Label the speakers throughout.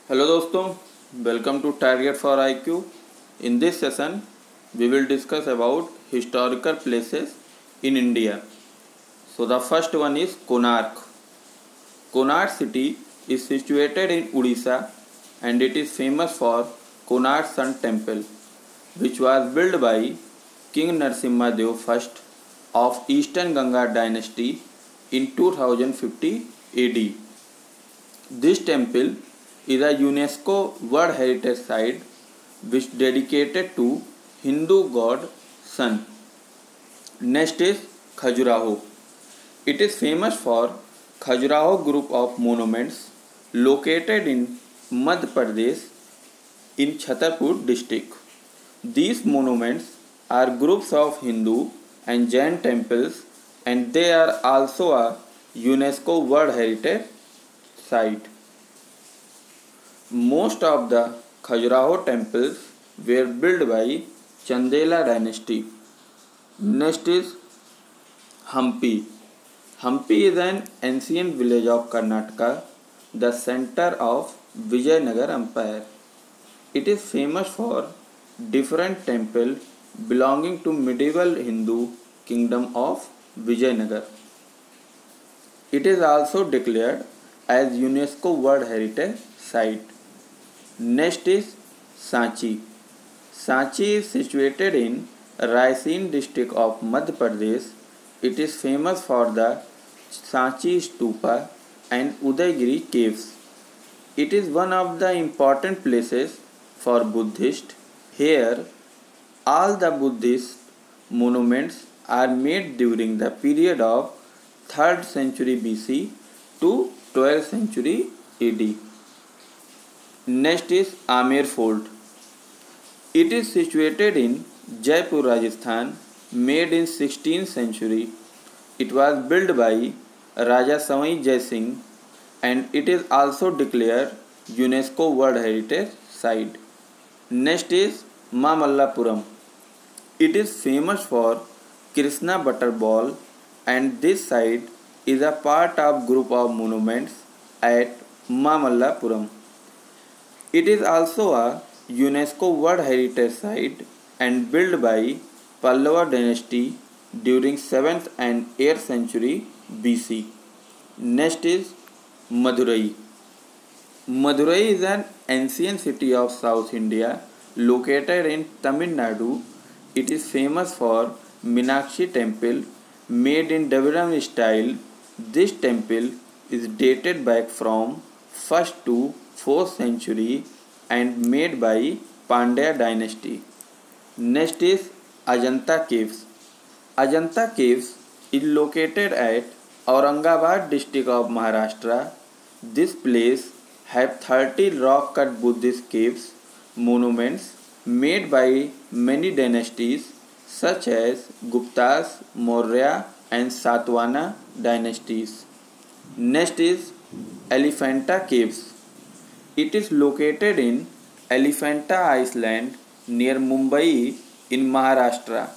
Speaker 1: Hello दोस्तों, welcome to target for IQ। In this session we will discuss about historical places in India. So the first one is Konark. Konark city is situated in Odisha and it is famous for Konark Sun Temple, which was built by King Narasimha Dev I of Eastern Ganga dynasty in 2050 AD. This temple is a UNESCO World Heritage Site which dedicated to Hindu god Sun. Next is Khajuraho. It is famous for Khajuraho group of monuments located in Madhya Pradesh in Chhatarpur district. These monuments are groups of Hindu and Jain temples and they are also a UNESCO World Heritage Site. Most of the Khajuraho temples were built by Chandela dynasty. Next is Hampi. Hampi is an ancient village of Karnataka, the center of Vijayanagar Empire. It is famous for different temples belonging to medieval Hindu kingdom of Vijayanagar. It is also declared as UNESCO World Heritage Site. Next is Sanchi. Sanchi is situated in Raisen district of Madhya Pradesh. It is famous for the Sanchi Stupa and Udaygiri caves. It is one of the important places for Buddhists. Here, all the Buddhist monuments are made during the period of 3rd century BC to 12th century AD. Next is Amer Fort. It is situated in Jaipur, Rajasthan, made in 16th century. It was built by Raja Savai Jai Singh and it is also declared UNESCO World Heritage Site. Next is Mamallapuram. It is famous for Krishna Butterball and this site is a part of group of monuments at Mamallapuram. It is also a UNESCO World Heritage Site and built by Pallava dynasty during 7th and 8th century BC. Next is Madurai. Madurai is an ancient city of South India located in Tamil Nadu. It is famous for Meenakshi temple made in Dravidian style. This temple is dated back from 1st to 4th century and made by Pandya dynasty. Next is Ajanta Caves. Ajanta Caves is located at Aurangabad district of Maharashtra. This place has 30 rock cut Buddhist caves monuments made by many dynasties such as Guptas, Maurya and Satavahana dynasties. Next is Elephanta Caves. It is located in Elephanta Island near Mumbai in Maharashtra.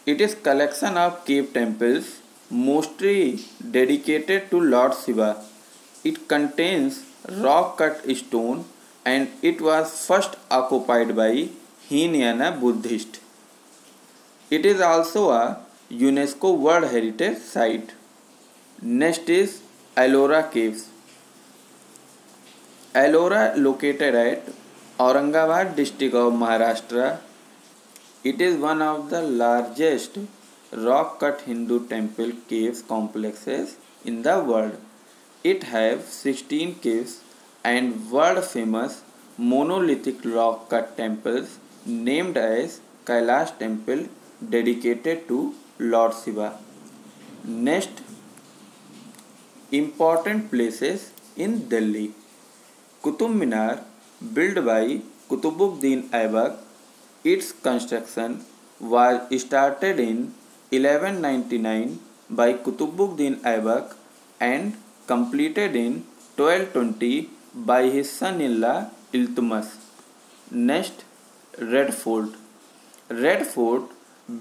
Speaker 1: It is collection of cave temples mostly dedicated to Lord Shiva. It contains rock cut stone and it was first occupied by Hinayana Buddhists. It is also a UNESCO World Heritage Site. Next is Ellora Caves. Ellora located at Aurangabad district of Maharashtra. It is one of the largest rock cut Hindu temple caves complexes in the world. It has 16 caves and world famous monolithic rock cut temples named as Kailash temple dedicated to Lord Shiva. Next, important places in Delhi. Qutub Minar, built by Qutubuddin Aibak. Its construction was started in 1199 by Qutubuddin Aibak and completed in 1220 by his son-in-law Iltutmish. Next, Red Fort. Red Fort,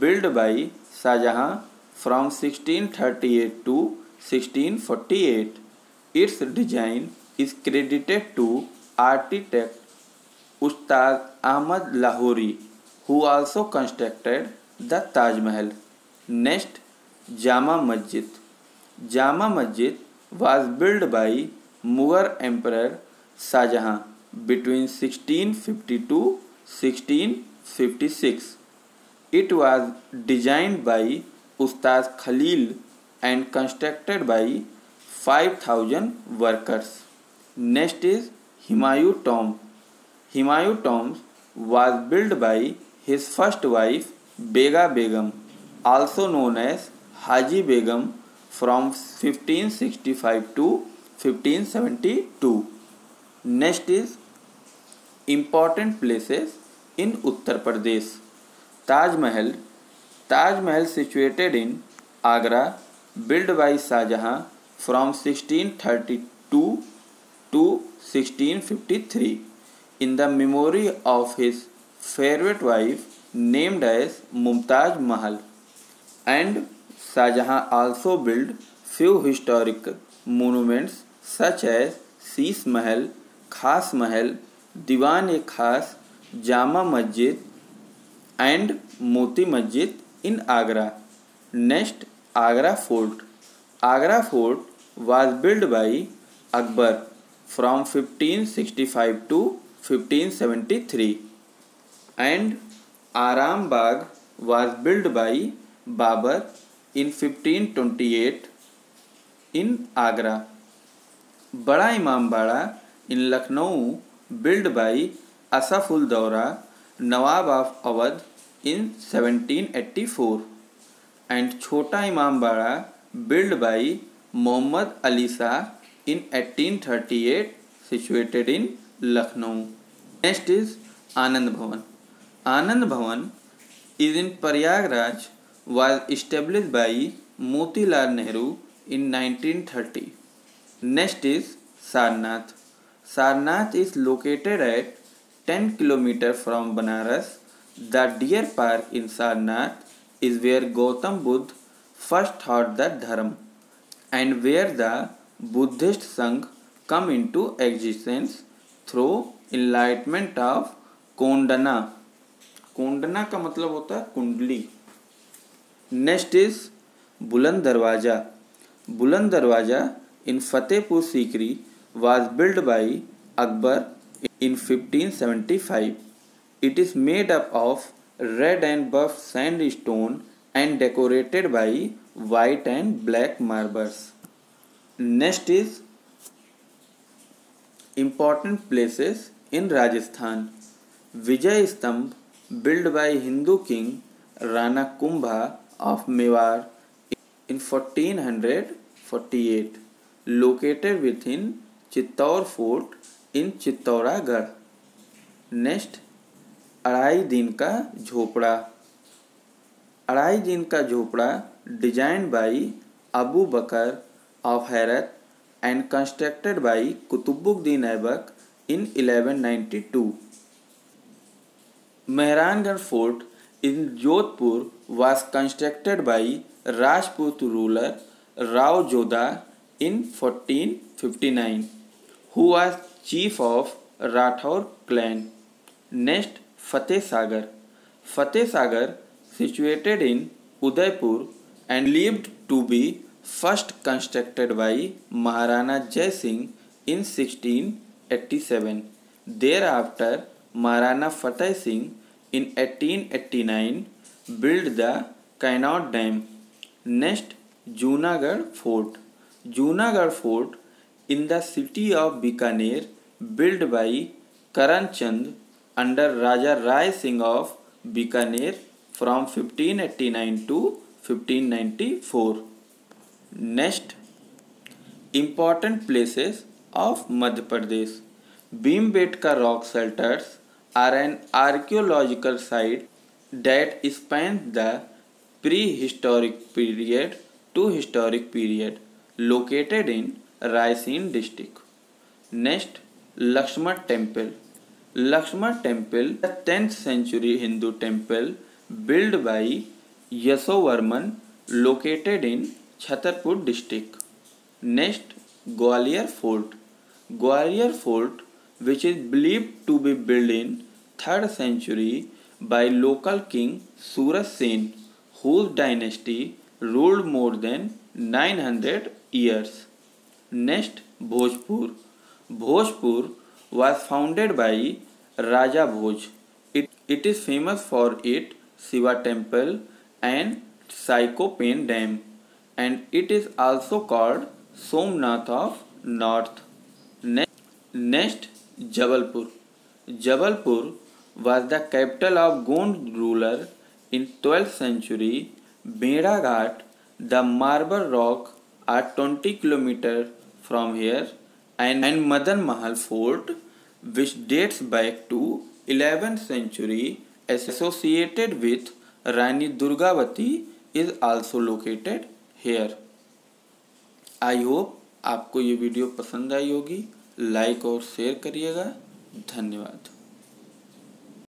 Speaker 1: built by Shah Jahan from 1638 to 1648. Its design is credited to architect Ustad Ahmad Lahori, who also constructed the Taj Mahal. Next, Jama Masjid. Jama Masjid was built by Mughal Emperor Shah Jahan between 1652-1656. It was designed by Ustad Khalil and constructed by 5,000 workers. Next is Humayun Tomb. Humayun Tomb was built by his first wife Bega Begum, also known as Haji Begum, from 1565 to 1572. Next is important places in Uttar Pradesh. Taj Mahal. Taj Mahal situated in Agra, built by Shah Jahan from 1632 to 1653 in the memory of his favorite wife named as Mumtaz Mahal. And Shah Jahan also built few historic monuments such as Sheesh Mahal, Khas Mahal, Diwan-e-Khas, Jama Masjid and Moti Masjid in Agra. Next, Agra Fort. Agra Fort was built by Akbar from 1565 to 1573, and Aram Bagh was built by Babur in 1528 in Agra. Bada Imam Bada in Lucknow, built by Asaf ul Daura, Nawab of Awadh in 1784, and Chota Imam Bada built by Muhammad Ali Shah in 1838, situated in Lucknow. Next is Anand Bhavan. Anand Bhavan is in Prayagraj, was established by Motilal Nehru in 1930. Next is Sarnath. Sarnath is located at 10 km from Banaras. The Deer Park in Sarnath is where Gautam Buddha first taught the Dharma and where the Buddhist Sangh come into existence through enlightenment of Kondana. कोंडना का मतलब होता है कुंडली. Next is बुलंद दरवाजा. बुलंद दरवाजा इन Fatehpur Sikri was built by Akbar in 1575. It is made up of red and buff sandstone and decorated by white and black marbles. Next is important places in Rajasthan. Vijay Stambh, built by Hindu king Rana Kumbha of Mewar in 1448, located within Chittor Fort in Chittorgarh. Next, अढ़ाई Din Ka झोपड़ा. Adhai Din Ka Jhonpra designed by Abu Bakr of Herat and constructed by Kutubuddin Aibak in 1192. Mehrangarh Fort in Jodhpur was constructed by Rajput ruler Rao Jodha in 1459, who was chief of Rathore clan. Next, Fateh Sagar. Fateh Sagar, situated in Udaipur and believed to be first constructed by Maharana Jai Singh in 1687. Thereafter, Maharana Fateh Singh in 1889 built the Connaught Dam. Next, Junagadh Fort. Junagadh Fort in the city of Bikaner, built by Karan Chand under Raja Rai Singh of Bikaner from 1589 to 1594. Next, important places of Madhya Pradesh. Bhimbetka rock shelters are an archaeological site that spans the prehistoric period to historic period, located in Raisen district. Next, Lakshman Temple. Lakshman Temple, the 10th century Hindu temple built by Yashovarman, located in Chhatarpur district. Next, Gwalior Fort. Gwalior Fort which is believed to be built in 3rd century by local king Suraj Sen, whose dynasty ruled more than 900 years. Next, Bhojpur. Bhojpur was founded by Raja Bhoj. It is famous for its Shiva temple and Psychopen dam, and it is also called Somnath of North. Next, Jabalpur. Jabalpur was the capital of Gond ruler in 12th century. Beda Ghat, the Marble Rock, are 20 km from here, and Madan Mahal Fort, which dates back to 11th century, associated with Rani Durgavati, is also located here. I hope आपको ये video पसंद आई होगी। Like और share करिएगा। धन्यवाद।